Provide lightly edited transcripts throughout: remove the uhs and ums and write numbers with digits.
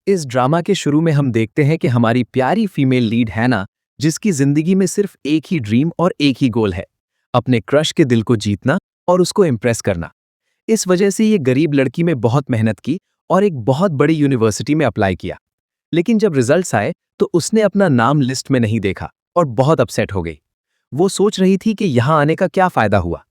इस ड्रामा के शुरू में हम देखते हैं कि हमारी प्यारी फीमेल लीड हैना, जिसकी जिंदगी में सिर्फ एक ही ड्रीम और एक ही गोल है, अपने क्रश के दिल को जीतना और उसको इम्प्रेस करना। इस वजह से ये गरीब लड़की में बहुत मेहनत की और एक बहुत बड़ी यूनिवर्सिटी में अप्लाई किया। लेकिन जब रिजल्ट्स आए तो उसने अपना नाम लिस्ट में नहीं देखा और बहुत अपसेट हो गई। वो सोच रही थी कि यहाँ आने का क्या फायदा हुआ।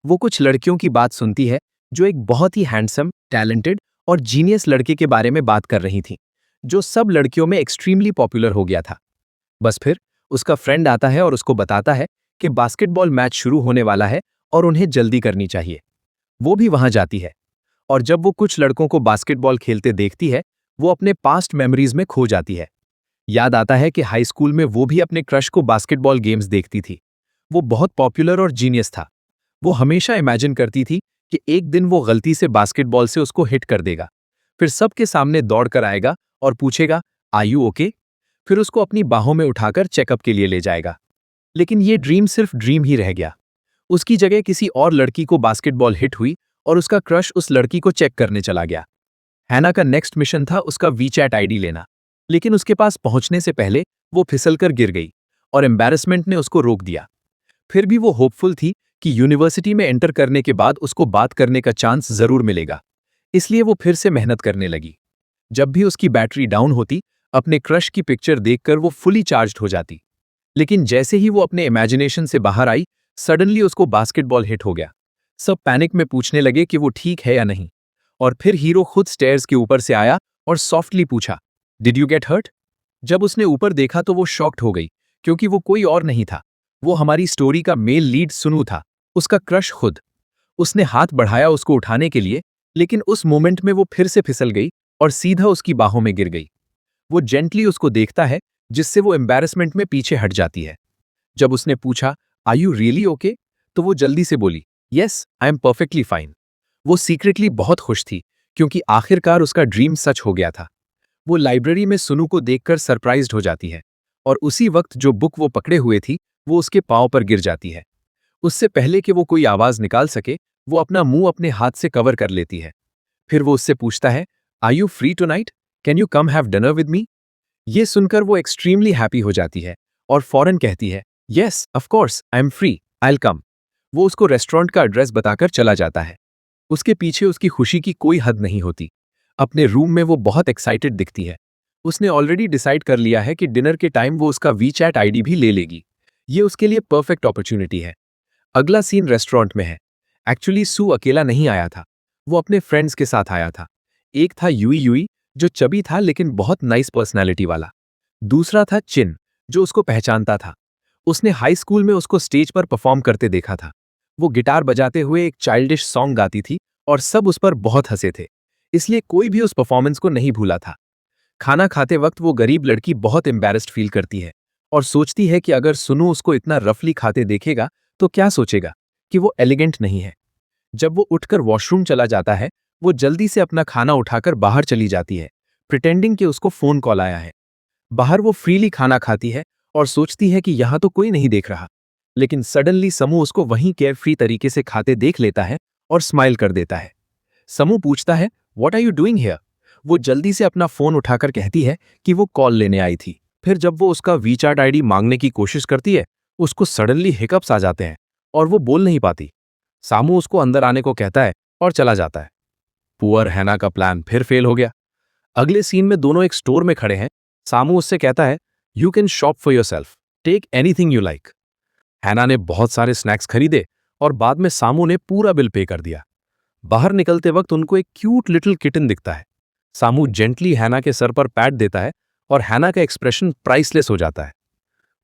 वो कुछ लड़कियों की बात सुनती है जो एक बहुत ही हैंडसम, टैलेंटेड और जीनियस लड़के के बारे में बात कर रही थीं, जो सब लड़कियों में एक्सट्रीमली पॉपुलर हो गया था। बस फिर उसका फ्रेंड आता है और उसको बताता है कि बास्केटबॉल मैच शुरू होने वाला है और उन्हें जल्दी करनी चाहिए। वो भी वहां जाती है और जब वो कुछ लड़कों को बास्केटबॉल खेलते देखती है, वो अपने पास्ट मेमोरीज में खो जाती है। याद आता है कि हाई स्कूल में वो भी अपने क्रश को बास्केटबॉल गेम्स देखती थी। वो बहुत पॉपुलर और जीनियस था। वो हमेशा इमेजिन करती थी कि एक दिन वो गलती से बास्केटबॉल से उसको हिट कर देगा, फिर सबके सामने दौड़कर आएगा और पूछेगा, आर यू ओके? फिर उसको अपनी बाहों में उठाकर चेकअप के लिए ले जाएगा। लेकिन ये ड्रीम सिर्फ ड्रीम ही रह गया। उसकी जगह किसी और लड़की को बास्केटबॉल हिट हुई और उसका क्रश उस लड़की को चेक करने चला गया। हैना का नेक्स्ट मिशन था उसका वीचैट आईडी लेना, लेकिन उसके पास पहुंचने से पहले वो फिसलकर गिर गई और एम्बैरेसमेंट ने उसको रोक दिया। फिर भी वो होपफुल थी कि यूनिवर्सिटी में एंटर करने के बाद उसको बात करने का चांस जरूर मिलेगा, इसलिए वो फिर से मेहनत करने लगी। जब भी उसकी बैटरी डाउन होती, अपने क्रश की पिक्चर देखकर वो फुली चार्ज्ड हो जाती। लेकिन जैसे ही वो अपने इमेजिनेशन से बाहर आई, सडनली उसको बास्केटबॉल हिट हो गया। सब पैनिक में पूछने लगे कि वो ठीक है या नहीं। और फिर हीरो खुद स्टेयर्स के ऊपर से आया और सॉफ्टली पूछा, डिड यू गेट हर्ट? जब उसने ऊपर देखा तो वो शॉक्ड हो गई, क्योंकि वो कोई और नहीं था, वो हमारी स्टोरी का मेल लीड सुनू था, उसका क्रश खुद। उसने हाथ बढ़ाया उसको उठाने के लिए, लेकिन उस मोमेंट में वो फिर से फिसल गई और सीधा उसकी बाहों में गिर गई। वो जेंटली उसको देखता है, जिससे वो एम्बैरेसमेंट में पीछे हट जाती है। जब उसने पूछा, आर यू रियली ओके? तो वो जल्दी से बोली, yes I am perfectly fine. वो सीक्रेटली बहुत खुश थी, क्योंकि आखिरकार उसका ड्रीम सच हो गया था। वो लाइब्रेरी में सुनू को देखकर सरप्राइज्ड हो जाती है और उसी वक्त जो बुक वो पकड़े हुए थी, वो उसके पांव पर गिर जाती है। उससे पहले कि वो कोई आवाज निकाल सके, वो अपना मुंह अपने हाथ से कवर कर लेती है। फिर वो उससे पूछता है, are you free tonight? Can you come have dinner with me? ये सुनकर वो एक्सट्रीमली हैप्पी हो जाती है और फौरन कहती है, yes of course I am free, I will come. वो उसको रेस्टोरेंट का एड्रेस बताकर चला जाता है। उसके पीछे उसकी खुशी की कोई हद नहीं होती। अपने रूम में वो बहुत एक्साइटेड दिखती है। उसने ऑलरेडी डिसाइड कर लिया है कि डिनर के टाइम वो उसका वीचैट आईडी भी ले लेगी। ये उसके लिए परफेक्ट अपॉर्चुनिटी है। अगला सीन रेस्टोरेंट में है। एक्चुअली सू अकेला नहीं आया था, वो अपने फ्रेंड्स के साथ आया था। एक था यूई यूई, जो चबी था लेकिन बहुत नाइस पर्सनैलिटी वाला। दूसरा था चिन, जो उसको पहचानता था। उसने हाई स्कूल में उसको स्टेज पर परफॉर्म करते देखा था। वो गिटार बजाते हुए एक चाइल्डिश सॉन्ग गाती थी और सब उस पर बहुत हंसे थे, इसलिए कोई भी उस परफॉर्मेंस को नहीं भूला था। खाना खाते वक्त वो गरीब लड़की बहुत एम्बैरेस्ड फील करती है और सोचती है कि अगर सुनु उसको इतना रफली खाते देखेगा तो क्या सोचेगा, कि वो एलिगेंट नहीं है। जब वो उठकर वॉशरूम चला जाता है, वो जल्दी से अपना खाना उठाकर बाहर चली जाती है, प्रिटेंडिंग कि उसको फोन कॉल आया है। बाहर वो फ्रीली खाना खाती है और सोचती है कि यहां तो कोई नहीं देख रहा। लेकिन सडनली समू उसको वहीं केयर फ्री तरीके से खाते देख लेता है और स्माइल कर देता है। समू पूछता है, what are you doing here? वो जल्दी से अपना फोन उठाकर कहती है कि वो कॉल लेने आई थी। फिर जब वो उसका वीचार्ट आईडी मांगने की कोशिश करती है, उसको सडनली हिकअप्स आ जाते हैं और वो बोल नहीं पाती। सामू उसको अंदर आने को कहता है और चला जाता है। पुअर हैना का प्लान फिर फेल हो गया। अगले सीन में दोनों एक स्टोर में खड़े हैं। सामू उससे कहता है, you can shop for yourself, take anything you like. Hannah ने बहुत सारे स्नैक्स खरीदे और बाद में सामू ने पूरा बिल पे कर दिया। बाहर निकलते वक्त उनको एक क्यूट लिटिल किटन दिखता है। सामू जेंटली हैना के सर पर पैट देता है और हैना का एक्सप्रेशन प्राइसलेस हो जाता है।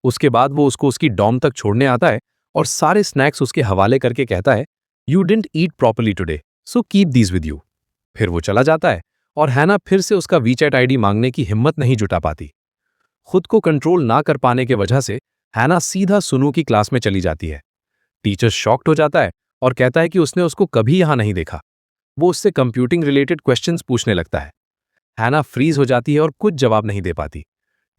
उसके बाद वो उसको उसकी डॉम तक छोड़ने आता है और सारे स्नैक्स उसके हवाले करके कहता है, you didn't eat properly today, so keep these with you. फिर वो चला जाता है और हैना फिर से उसका वीचैट आईडी मांगने की हिम्मत नहीं जुटा पाती। खुद को कंट्रोल ना कर पाने के वजह से हैना सीधा सुनू की क्लास में चली जाती है। टीचर शॉक्ड हो जाता है और कहता है कि उसने उसको कभी यहां नहीं देखा। वो उससे कंप्यूटिंग रिलेटेड क्वेश्चंस पूछने लगता है। हैना फ्रीज हो जाती है और कुछ जवाब नहीं दे पाती।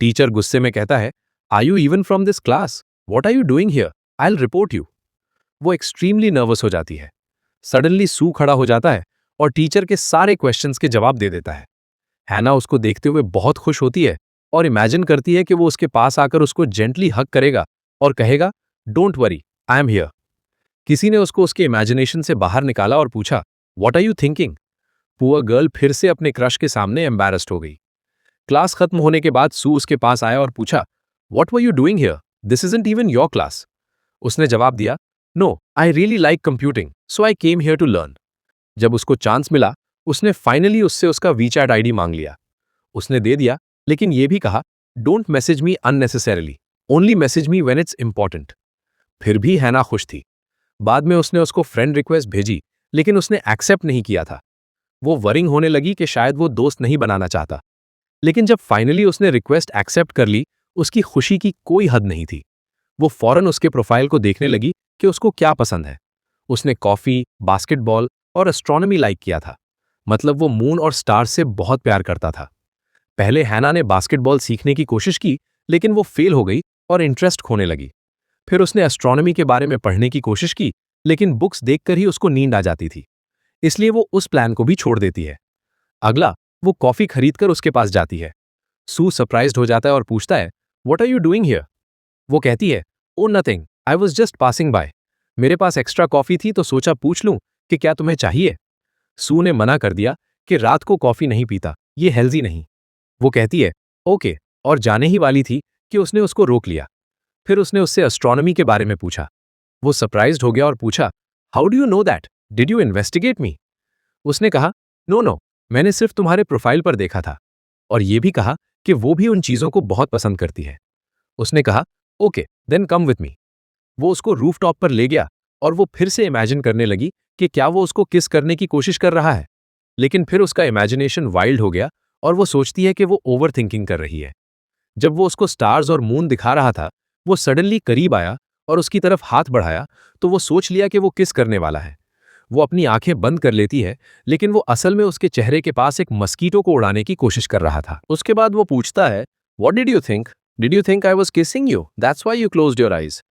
टीचर गुस्से में कहता है, are you even from this class? What are you doing here? I will report you. वो एक्सट्रीमली नर्वस हो जाती है। सडनली सू खड़ा हो जाता है और टीचर के सारे क्वेश्चंस के जवाब दे देता है। हैना उसको देखते हुए बहुत खुश होती है और इमेजिन करती है कि वो उसके पास आकर उसको जेंटली हग करेगा और कहेगा, don't worry, I am here. किसी ने उसको उसके इमेजिनेशन से बाहर निकाला और पूछा, what are you thinking? Poor girl फिर से अपने क्रश के सामने एम्बैरेस्ड हो गई। क्लास खत्म होने के बाद सू उसके पास आया और पूछा, what were you doing here? This isn't even your class. उसने जवाब दिया, no, I really like computing, so I came here to learn. जब उसको चांस मिला, उसने फाइनली उससे उसका वीचैट आईडी मांग लिया। उसने दे दिया, लेकिन यह भी कहा, don't message me unnecessarily, only message me when it's important. फिर भी हैना खुश थी। बाद में उसने उसको फ्रेंड रिक्वेस्ट भेजी, लेकिन उसने एक्सेप्ट नहीं किया था। वो वरिंग होने लगी कि शायद वो दोस्त नहीं बनाना चाहता। लेकिन जब फाइनली उसने रिक्वेस्ट एक्सेप्ट कर ली, उसकी खुशी की कोई हद नहीं थी। वो फौरन उसके प्रोफाइल को देखने लगी कि उसको क्या पसंद है। उसने कॉफी, बास्केटबॉल और एस्ट्रोनॉमी लाइक किया था। मतलब वो मून और स्टार्स से बहुत प्यार करता था। पहले हैना ने बास्केटबॉल सीखने की कोशिश की, लेकिन वो फेल हो गई और इंटरेस्ट खोने लगी। फिर उसने एस्ट्रोनॉमी के बारे में पढ़ने की कोशिश की, लेकिन बुक्स देखकर ही उसको नींद आ जाती थी। इसलिए वो उस प्लान को भी छोड़ देती है। अगला, वो कॉफी खरीदकर उसके पास जाती है। सू सरप्राइज्ड हो जाता है और पूछता है, what are you doing here? वो कहती है, oh nothing, I was just passing by. मेरे पास एक्स्ट्रा कॉफी थी तो सोचा पूछ लूं कि क्या तुम्हें चाहिए। सू ने मना कर दिया कि रात को कॉफी नहीं पीता, ये हेल्दी नहीं। वो कहती है, ओके, और जाने ही वाली थी कि उसने उसको रोक लिया। फिर उसने उससे एस्ट्रोनॉमी के बारे में पूछा। वो सरप्राइज्ड हो गया और पूछा, how do you know that? Did you investigate me? उसने कहा, नो नो, मैंने सिर्फ तुम्हारे प्रोफाइल पर देखा था। और ये भी कहा कि वो भी उन चीजों को बहुत पसंद करती है। उसने कहा, okay, then come with me. वो उसको रूफटॉप पर ले गया और वो फिर से इमेजिन करने लगी कि क्या वो उसको किस करने की कोशिश कर रहा है। लेकिन फिर उसका इमेजिनेशन वाइल्ड हो गया और वो सोचती है कि वो ओवर थिंकिंग कर रही है। जब वो उसको स्टार्स और मून दिखा रहा था, वो सडनली करीब आया और उसकी तरफ हाथ बढ़ाया, तो वो सोच लिया कि वो किस करने वाला है। वो अपनी आंखें बंद कर लेती है, लेकिन वो असल में उसके चेहरे के पास एक मस्कीटो को उड़ाने की कोशिश कर रहा था। उसके बाद वो पूछता है, what did you think? Did you think I was kissing you? That's why you closed your eyes.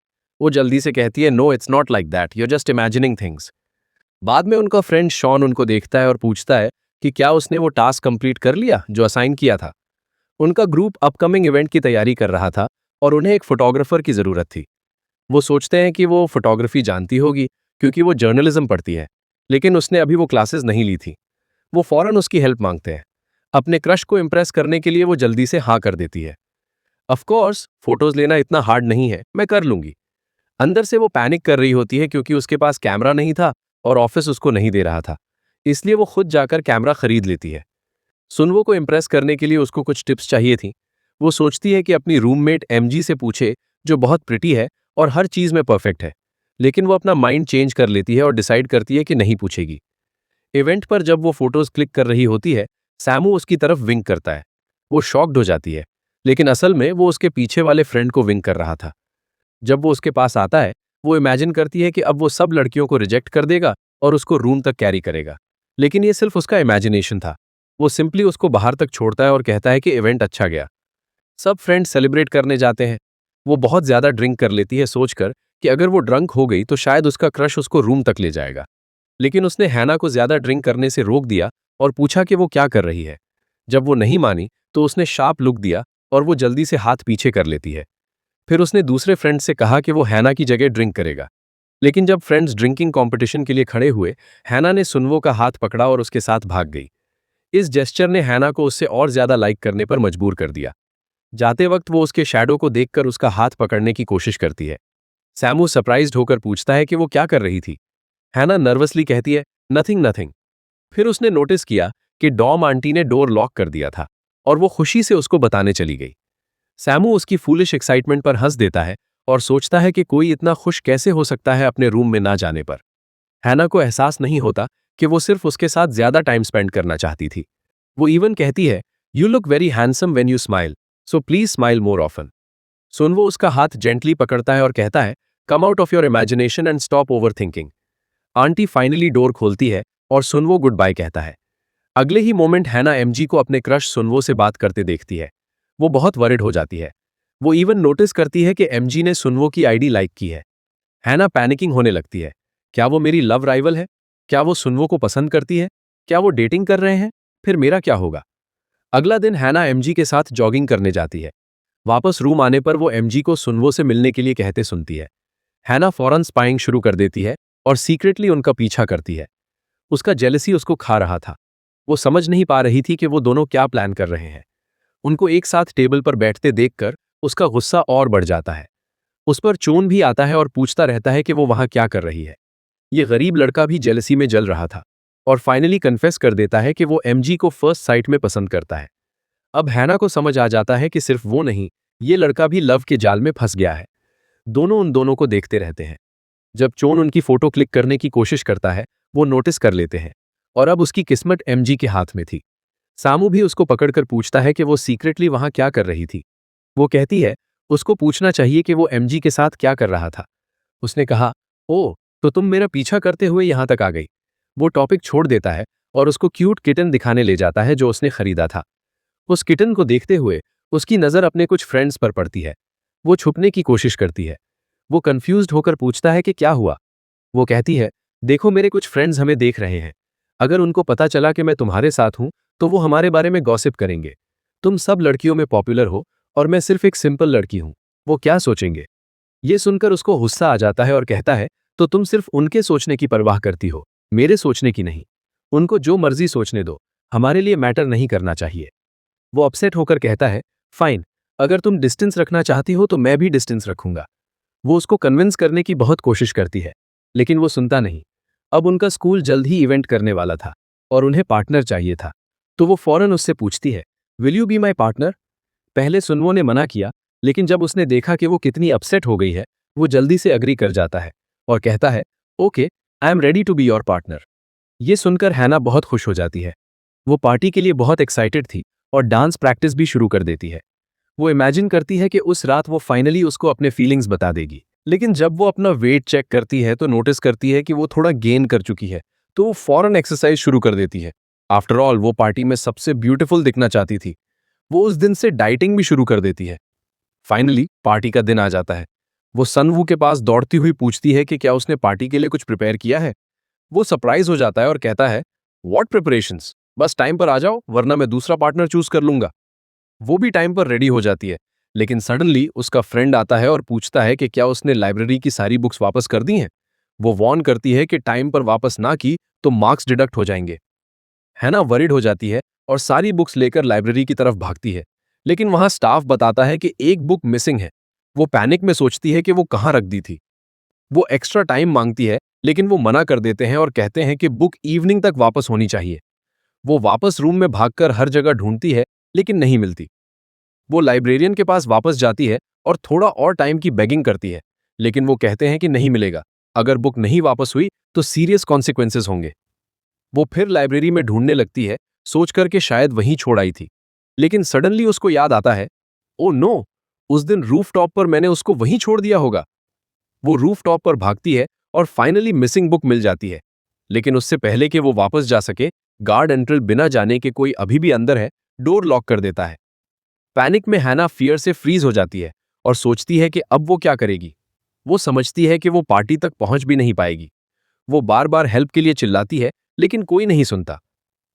वो जल्दी से कहती है, no, it's not like that, you are just imagining things. बाद में उनका फ्रेंड शॉन उनको देखता है और पूछता है कि क्या उसने वो टास्क कंप्लीट कर लिया जो असाइन किया था। उनका ग्रुप अपकमिंग इवेंट की तैयारी कर रहा था और उन्हें एक फोटोग्राफर की जरूरत थी। वो सोचते हैं कि वो फोटोग्राफी जानती होगी क्योंकि वो जर्नलिज्म पढ़ती है, लेकिन उसने अभी वो क्लासेस नहीं ली थी। वो फौरन उसकी हेल्प मांगते हैं। अपने क्रश को इम्प्रेस करने के लिए वो जल्दी से हाँ कर देती है। ऑफ कोर्स, फोटोज लेना इतना हार्ड नहीं है, मैं कर लूंगी। अंदर से वो पैनिक कर रही होती है क्योंकि उसके पास कैमरा नहीं था और ऑफिस उसको नहीं दे रहा था। इसलिए वो खुद जाकर कैमरा खरीद लेती है। सुनवो को इम्प्रेस करने के लिए उसको कुछ टिप्स चाहिए थी। वो सोचती है कि अपनी रूममेट एमजी से पूछे, जो बहुत प्रिटी है और हर चीज में परफेक्ट है। लेकिन वो अपना माइंड चेंज कर लेती है और डिसाइड करती है कि नहीं पूछेगी। इवेंट पर जब वो फोटोज क्लिक कर रही होती है, सैमू उसकी तरफ विंक करता है। वो शॉक्ड हो जाती है, लेकिन असल में वो उसके पीछे वाले फ्रेंड को विंक कर रहा था। जब वो उसके पास आता है, वो इमेजिन करती है कि अब वो सब लड़कियों को रिजेक्ट कर देगा और उसको रूम तक कैरी करेगा। लेकिन ये सिर्फ उसका इमेजिनेशन था। वो सिंपली उसको बाहर तक छोड़ता है और कहता है कि इवेंट अच्छा गया। सब फ्रेंड्स सेलिब्रेट करने जाते हैं। वो बहुत ज्यादा ड्रिंक कर लेती है सोचकर कि अगर वो ड्रंक हो गई तो शायद उसका क्रश उसको रूम तक ले जाएगा। लेकिन उसने हैना को ज्यादा ड्रिंक करने से रोक दिया और पूछा कि वो क्या कर रही है। जब वो नहीं मानी तो उसने शार्प लुक दिया और वो जल्दी से हाथ पीछे कर लेती है। फिर उसने दूसरे फ्रेंड से कहा कि वो हैना की जगह ड्रिंक करेगा। लेकिन जब फ्रेंड्स ड्रिंकिंग कंपटीशन के लिए खड़े हुए, हैना ने सुनवो का हाथ पकड़ा और उसके साथ भाग गई। इस जेस्चर ने हैना को उससे और ज्यादा लाइक करने पर मजबूर कर दिया। जाते वक्त वो उसके शैडो को देखकर उसका हाथ पकड़ने की कोशिश करती है। सैमू सरप्राइज्ड होकर पूछता है कि वो क्या कर रही थी। हैना नर्वसली कहती है, नथिंग नथिंग। फिर उसने नोटिस किया कि डॉम आंटी ने डोर लॉक कर दिया था और वो खुशी से उसको बताने चली गई। सैमू उसकी फूलिश एक्साइटमेंट पर हंस देता है और सोचता है कि कोई इतना खुश कैसे हो सकता है अपने रूम में ना जाने पर। हैना को एहसास नहीं होता कि वो सिर्फ उसके साथ ज्यादा टाइम स्पेंड करना चाहती थी। वो इवन कहती है, you look very handsome when you smile, so please smile more often. Sunwoo उसका हाथ जेंटली पकड़ता है और कहता है, come out of your imagination and stop overthinking. Aunty finally door खोलती है और सुनवो गुड बाय कहता है। अगले ही मोमेंट हैना एमजी को अपने क्रश सुनवो से बात करते देखती है। वो बहुत वरिड हो जाती है। वो इवन नोटिस करती है कि एमजी ने सुनवो की आईडी लाइक की है। हैना पैनिकिंग होने लगती है। क्या वो मेरी लव राइवल है? क्या वो सुनवो को पसंद करती है? क्या वो डेटिंग कर रहे हैं? फिर मेरा क्या होगा? अगला दिन हैना एमजी के साथ जॉगिंग करने जाती है। वापस रूम आने पर वो एमजी को सुनवो से मिलने के लिए कहते सुनती है। हैना फौरन स्पाइंग शुरू कर देती है और सीक्रेटली उनका पीछा करती है। उसका जेलसी उसको खा रहा था। वो समझ नहीं पा रही थी कि वो दोनों क्या प्लान कर रहे हैं। उनको एक साथ टेबल पर बैठते देखकर उसका गुस्सा और बढ़ जाता है। उस पर चोन भी आता है और पूछता रहता है कि वो वहां क्या कर रही है। ये गरीब लड़का भी जेलसी में जल रहा था और फाइनली कन्फेस कर देता है कि वो एमजी को फर्स्ट साइट में पसंद करता है। अब हैना को समझ आ जाता है कि सिर्फ वो नहीं, ये लड़का भी लव के जाल में फंस गया है। दोनों उन दोनों को देखते रहते हैं। जब चोन उनकी फोटो क्लिक करने की कोशिश करता है, वो नोटिस कर लेते हैं और अब उसकी किस्मत एमजी के हाथ में थी। सामू भी उसको पकड़कर पूछता है कि वो सीक्रेटली वहां क्या कर रही थी। वो कहती है उसको पूछना चाहिए कि वो एमजी के साथ क्या कर रहा था। उसने कहा, ओ, तो तुम मेरा पीछा करते हुए यहां तक आ गई। वो टॉपिक छोड़ देता है और उसको क्यूट किटन दिखाने ले जाता है जो उसने खरीदा था। उस किटन को देखते हुए उसकी नज़र अपने कुछ फ्रेंड्स पर पड़ती है। वो छुपने की कोशिश करती है। वो कंफ्यूज्ड होकर पूछता है कि क्या हुआ। वो कहती है, देखो मेरे कुछ फ्रेंड्स हमें देख रहे हैं। अगर उनको पता चला कि मैं तुम्हारे साथ हूं तो वो हमारे बारे में गॉसिप करेंगे। तुम सब लड़कियों में पॉपुलर हो और मैं सिर्फ एक सिंपल लड़की हूं। वो क्या सोचेंगे। ये सुनकर उसको गुस्सा आ जाता है और कहता है, तो तुम सिर्फ उनके सोचने की परवाह करती हो, मेरे सोचने की नहीं। उनको जो मर्जी सोचने दो, हमारे लिए मैटर नहीं करना चाहिए। वो अपसेट होकर कहता है, फाइन, अगर तुम डिस्टेंस रखना चाहती हो तो मैं भी डिस्टेंस रखूंगा। वो उसको कन्विंस करने की बहुत कोशिश करती है, लेकिन वो सुनता नहीं। अब उनका स्कूल जल्द ही इवेंट करने वाला था और उन्हें पार्टनर चाहिए था। तो वो फौरन उससे पूछती है, will you be my partner. पहले सुनवो ने मना किया, लेकिन जब उसने देखा कि वो कितनी अपसेट हो गई है, वो जल्दी से अग्री कर जाता है और कहता है, okay, I am ready to be your partner. ये सुनकर हैना बहुत खुश हो जाती है। वो पार्टी के लिए बहुत एक्साइटेड थी और डांस प्रैक्टिस भी शुरू कर देती है। वो इमेजिन करती है कि उस रात वो फाइनली उसको अपने फीलिंग्स बता देगी। लेकिन जब वो अपना वेट चेक करती है तो नोटिस करती है कि वो थोड़ा गेन कर चुकी है, तो वो फौरन एक्सरसाइज शुरू कर देती है। आफ्टर ऑल वो पार्टी में सबसे ब्यूटीफुल दिखना चाहती थी। वो उस दिन से डाइटिंग भी शुरू कर देती है। फाइनली पार्टी का दिन आ जाता है। वो सनवू के पास दौड़ती हुई पूछती है कि क्या उसने पार्टी के लिए कुछ प्रिपेयर किया है। वो सरप्राइज हो जाता है और कहता है, व्हाट प्रिपरेशंस, बस टाइम पर आ जाओ वरना मैं दूसरा पार्टनर चूज कर लूंगा। वो भी टाइम पर रेडी हो जाती है, लेकिन सडनली उसका फ्रेंड आता है और पूछता है कि क्या उसने लाइब्रेरी की सारी बुक्स वापस कर दी हैं। वो वॉर्न करती है कि टाइम पर वापस ना की तो मार्क्स डिडक्ट हो जाएंगे। हैना वरिड हो जाती है और सारी बुक्स लेकर लाइब्रेरी की तरफ भागती है, लेकिन वहां स्टाफ बताता है कि एक बुक मिसिंग है। वो पैनिक में सोचती है कि वो कहाँ रख दी थी। वो एक्स्ट्रा टाइम मांगती है, लेकिन वो मना कर देते हैं और कहते हैं कि बुक इवनिंग तक वापस होनी चाहिए। वो वापस रूम में भागकर हर जगह ढूंढती है, लेकिन नहीं मिलती। वो लाइब्रेरियन के पास वापस जाती है और थोड़ा और टाइम की बेगिंग करती है, लेकिन वो कहते हैं कि नहीं मिलेगा। अगर बुक नहीं वापस हुई तो सीरियस कॉन्सिक्वेंसेस होंगे। वो फिर लाइब्रेरी में ढूंढने लगती है, सोचकर के शायद वहीं छोड़ आई थी। लेकिन सडनली उसको याद आता है, ओ नो, उस दिन रूफटॉप पर मैंने उसको वहीं छोड़ दिया होगा। वो रूफटॉप पर भागती है और फाइनली मिसिंग बुक मिल जाती है। लेकिन उससे पहले कि वो वापस जा सके, गार्ड एंट्रल बिना जाने के कोई अभी भी अंदर है, डोर लॉक कर देता है। पैनिक में हैना फियर से फ्रीज हो जाती है और सोचती है कि अब वो क्या करेगी। वो समझती है कि वो पार्टी तक पहुंच भी नहीं पाएगी। वो बार बार हेल्प के लिए चिल्लाती है, लेकिन कोई नहीं सुनता।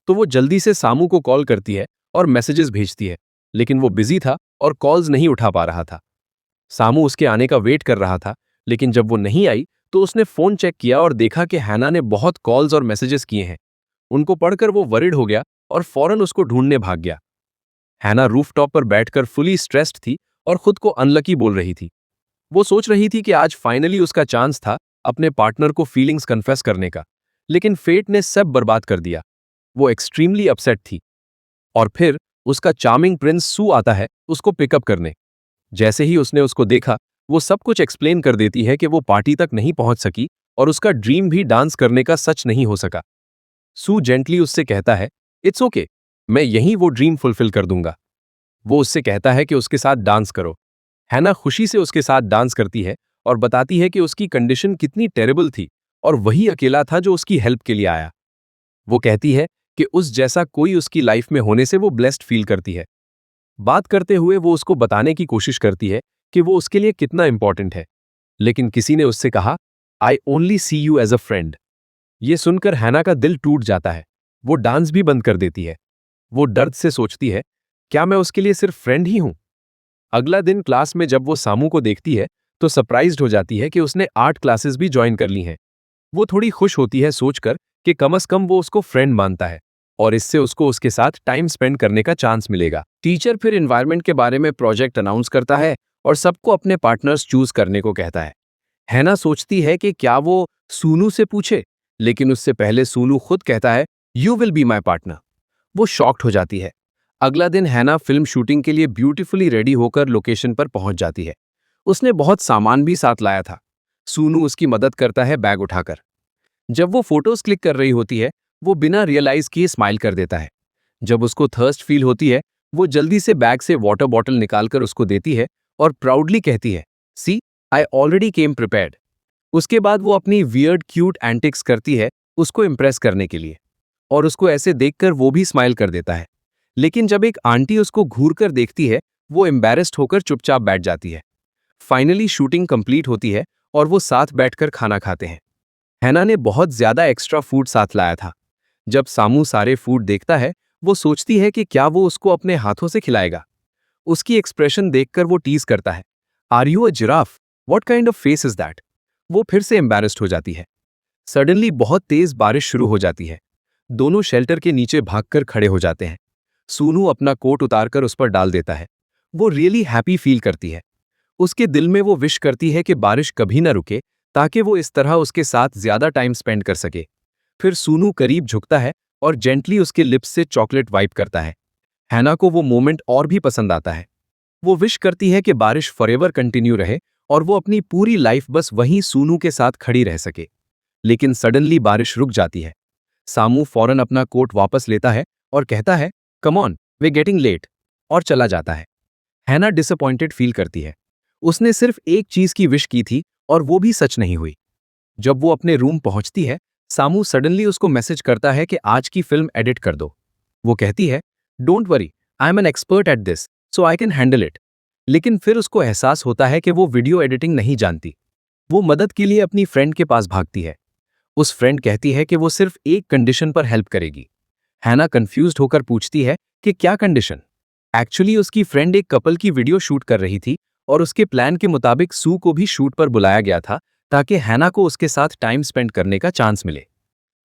तो वो जल्दी से सामू को कॉल करती है और मैसेजेस भेजती है, लेकिन वो बिजी था और कॉल्स नहीं उठा पा रहा था। सामू उसके आने का वेट कर रहा था, लेकिन जब वो नहीं आई तो उसने फोन चेक किया और देखा कि हैना ने बहुत कॉल्स और मैसेजेस किए हैं। उनको पढ़कर वो वरिड हो गया और फौरन उसको ढूंढने भाग गया। हैना रूफटॉप पर बैठकर फुली स्ट्रेस्ड थी और खुद को अनलकी बोल रही थी। वो सोच रही थी कि आज फाइनली उसका चांस था अपने पार्टनर को फीलिंग्स कन्फेस करने का, लेकिन फेट ने सब बर्बाद कर दिया। वो एक्सट्रीमली अपसेट थी। और फिर उसका चार्मिंग प्रिंस सू आता है उसको पिकअप करने। जैसे ही उसने उसको देखा, वो सब कुछ एक्सप्लेन कर देती है कि वो पार्टी तक नहीं पहुंच सकी और उसका ड्रीम भी डांस करने का सच नहीं हो सका। सू जेंटली उससे कहता है, इट्स ओके, मैं यहीं वो ड्रीम फुलफिल कर दूंगा। वो उससे कहता है कि उसके साथ डांस करो। हैना खुशी से उसके साथ डांस करती है और बताती है कि उसकी कंडीशन कितनी टेरेबल थी और वही अकेला था जो उसकी हेल्प के लिए आया। वो कहती है कि उस जैसा कोई उसकी लाइफ में होने से वो ब्लेस्ड फील करती है। बात करते हुए वो उसको बताने की कोशिश करती है कि वो उसके लिए कितना इंपॉर्टेंट है, लेकिन किसी ने उससे कहा, I only see you as a friend. ये सुनकर हैना का दिल टूट जाता है। वो डांस भी बंद कर देती है। वो दर्द से सोचती है, क्या मैं उसके लिए सिर्फ फ्रेंड ही हूं? अगला दिन क्लास में जब वो सामू को देखती है तो सरप्राइज्ड हो जाती है कि उसने आर्ट क्लासेस भी ज्वाइन कर ली हैं। वो थोड़ी खुश होती है सोचकर कि कम से कम वो उसको फ्रेंड मानता है और इससे उसको उसके साथ टाइम स्पेंड करने का चांस मिलेगा। टीचर फिर एनवायरनमेंट के बारे में प्रोजेक्ट अनाउंस करता है और सबको अपने पार्टनर्स चूज करने को कहता है। हैना सोचती है कि क्या वो सूनू से पूछे, लेकिन उससे पहले सूनू खुद कहता है, you will be my partner. वो शॉक्ड हो जाती है। अगला दिन हैना फिल्म शूटिंग के लिए ब्यूटीफुली रेडी होकर लोकेशन पर पहुंच जाती है। उसने बहुत सामान भी साथ लाया था। सूनू उसकी मदद करता है बैग उठाकर। जब वो फोटोज क्लिक कर रही होती है, वो बिना रियलाइज किए स्माइल कर देता है। जब उसको थर्स्ट फील होती है, वो जल्दी से बैग से वाटर बॉटल निकालकर उसको देती है और प्राउडली कहती है, सी, आई ऑलरेडी केम प्रिपेयर्ड। उसके बाद वो अपनी वियर्ड क्यूट एंटिक्स करती है उसको इम्प्रेस करने के लिए, और उसको ऐसे देखकर वो भी स्माइल कर देता है। लेकिन जब एक आंटी उसको घूर कर देखती है, वो एम्बैरेस्ड होकर चुपचाप बैठ जाती है। फाइनली शूटिंग कंप्लीट होती है और वो साथ बैठकर खाना खाते हैं। हैना ने बहुत ज्यादा एक्स्ट्रा फूड साथ लाया था। जब सामू सारे फूड देखता है, वो सोचती है कि क्या वो उसको अपने हाथों से खिलाएगा। उसकी एक्सप्रेशन देखकर वो टीज करता है, are you a giraffe? What kind of face is that? वो फिर से एम्बैरेस्ड हो जाती है। सडनली बहुत तेज बारिश शुरू हो जाती है। दोनों शेल्टर के नीचे भागकर खड़े हो जाते हैं। सूनू अपना कोट उतारकर उस पर डाल देता है। वो रियली हैप्पी फील करती है। उसके दिल में वो विश करती है कि बारिश कभी न रुके, ताकि वो इस तरह उसके साथ ज्यादा टाइम स्पेंड कर सके। फिर सूनू करीब झुकता है और जेंटली उसके लिप्स से चॉकलेट वाइप करता है। हैना को वो मोमेंट और भी पसंद आता है। वो विश करती है कि बारिश फॉरएवर कंटिन्यू रहे और वो अपनी पूरी लाइफ बस वहीं सूनू के साथ खड़ी रह सके। लेकिन सडनली बारिश रुक जाती है। सामू फौरन अपना कोट वापस लेता है और कहता है, come on, we getting late, और चला जाता है। हैना डिसअपॉइंटेड फील करती है। उसने सिर्फ एक चीज की विश की थी और वो भी सच नहीं हुई। जब वो अपने रूम पहुंचती है, सामू सडनली उसको मैसेज करता है कि आज की फिल्म एडिट कर दो। वो कहती है, don't worry, I am an expert at this, so I can handle it. लेकिन फिर उसको एहसास होता है कि वो वीडियो एडिटिंग नहीं जानती। वो मदद के लिए अपनी फ्रेंड के पास भागती है। उस फ्रेंड कहती है कि वो सिर्फ एक कंडीशन पर हेल्प करेगी। हैना कंफ्यूज्ड होकर पूछती है कि क्या कंडीशन? एक्चुअली उसकी फ्रेंड एक कपल की वीडियो शूट कर रही थी और उसके प्लान के मुताबिक सू को भी शूट पर बुलाया गया था ताकि हैना को उसके साथ टाइम स्पेंड करने का चांस मिले।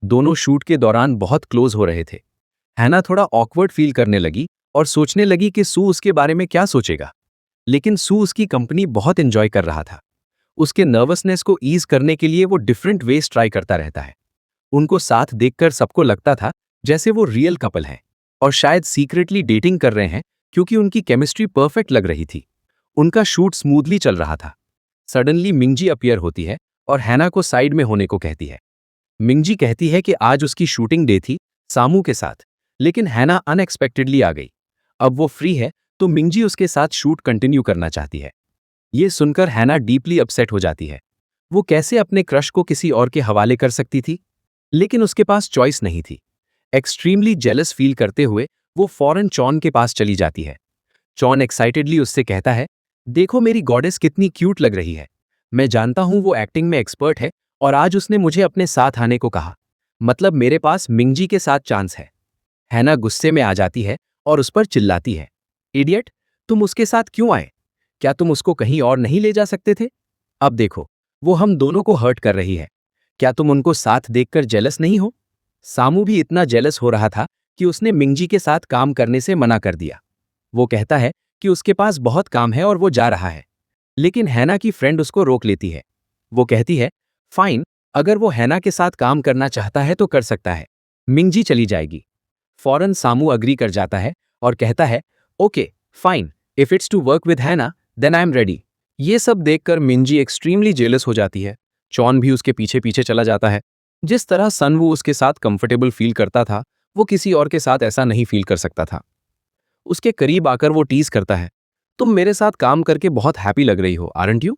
दोनों शूट के दौरान बहुत क्लोज हो रहे थे। हैना थोड़ा ऑकवर्ड फील करने लगी और सोचने लगी कि सू उसके बारे में क्या सोचेगा। लेकिन सू उसकी कंपनी बहुत एंजॉय कर रहा था। उसके नर्वसनेस को ईज करने के लिए वो डिफरेंट वेज ट्राई करता रहता है। उनको साथ देखकर सबको लगता था जैसे वो रियल कपल हैं और शायद सीक्रेटली डेटिंग कर रहे हैं, क्योंकि उनकी केमिस्ट्री परफेक्ट लग रही थी। उनका शूट स्मूथली चल रहा था। सडनली मिंगजी अपीयर होती है और हैना को साइड में होने को कहती है। मिंगजी कहती है कि आज उसकी शूटिंग डे थी सामू के साथ, लेकिन हैना अनएक्सपेक्टेडली आ गई। अब वो फ्री है तो मिंगजी उसके साथ शूट कंटिन्यू करना चाहती है। ये सुनकर हैना डीपली अपसेट हो जाती है। वो कैसे अपने क्रश को किसी और के हवाले कर सकती थी? लेकिन उसके पास चॉइस नहीं थी। एक्सट्रीमली जेलस फील करते हुए वो फौरन चॉन के पास चली जाती है। चॉन एक्साइटेडली उससे कहता है, देखो मेरी गॉडेस कितनी क्यूट लग रही है। मैं जानता हूं वो एक्टिंग में एक्सपर्ट है और आज उसने मुझे अपने साथ आने को कहा। मतलब मेरे पास मिंगजी के साथ चांस है। हैना गुस्से में आ जाती है और उस पर चिल्लाती है, इडियट, तुम उसके साथ क्यों आए? क्या तुम उसको कहीं और नहीं ले जा सकते थे? अब देखो, वो हम दोनों को हर्ट कर रही है। क्या तुम उनको साथ देखकर जेलस नहीं हो? सामू भी इतना जेलस हो रहा था कि उसने मिंगजी के साथ काम करने से मना कर दिया। वो कहता है कि उसके पास बहुत काम है और वो जा रहा है। लेकिन हैना की फ्रेंड उसको रोक लेती है। वो कहती है, फाइन, अगर वो हैना के साथ काम करना चाहता है तो कर सकता है, मिंगजी चली जाएगी। फौरन सामू अग्री कर जाता है और कहता है, okay fine, if it's to work with Hannah then I am ready. ये सब देखकर मिंजी एक्सट्रीमली जेलस हो जाती है। चॉन भी उसके पीछे पीछे चला जाता है। जिस तरह सनवू उसके साथ कंफर्टेबल फील करता था, वो किसी और के साथ ऐसा नहीं फील कर सकता था। उसके करीब आकर वो टीज करता है, तुम मेरे साथ काम करके बहुत हैप्पी लग रही हो, आरंट यू?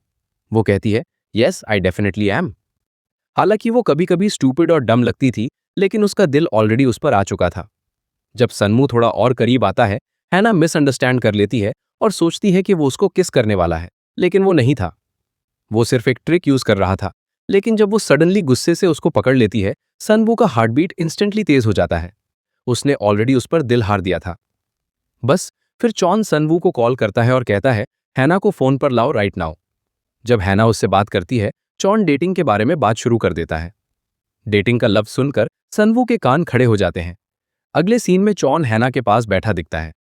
वो कहती है, यस आई डेफिनेटली एम। हालांकि वो कभी कभी स्टूपिड और डम लगती थी, लेकिन उसका दिल ऑलरेडी उस पर आ चुका था। जब सनमू थोड़ा और करीब आता है, हैना मिसअंडरस्टैंड कर लेती है और सोचती है कि वो उसको किस करने वाला है, लेकिन वो नहीं था। वो सिर्फ एक ट्रिक यूज कर रहा था। लेकिन जब वो सडनली गुस्से से उसको पकड़ लेती है, सनवू का हार्ट बीट इंस्टेंटली तेज हो जाता है। उसने ऑलरेडी उस पर दिल हार दिया था। बस फिर चॉन सनवू को कॉल करता है और कहता है, हैना को फोन पर लाओ राइट नाउ। जब हैना उससे बात करती है, चॉन डेटिंग के बारे में बात शुरू कर देता है। डेटिंग का लफ्ज सुनकर सनवू के कान खड़े हो जाते हैं। अगले सीन में चॉन हैना के पास बैठा दिखता है।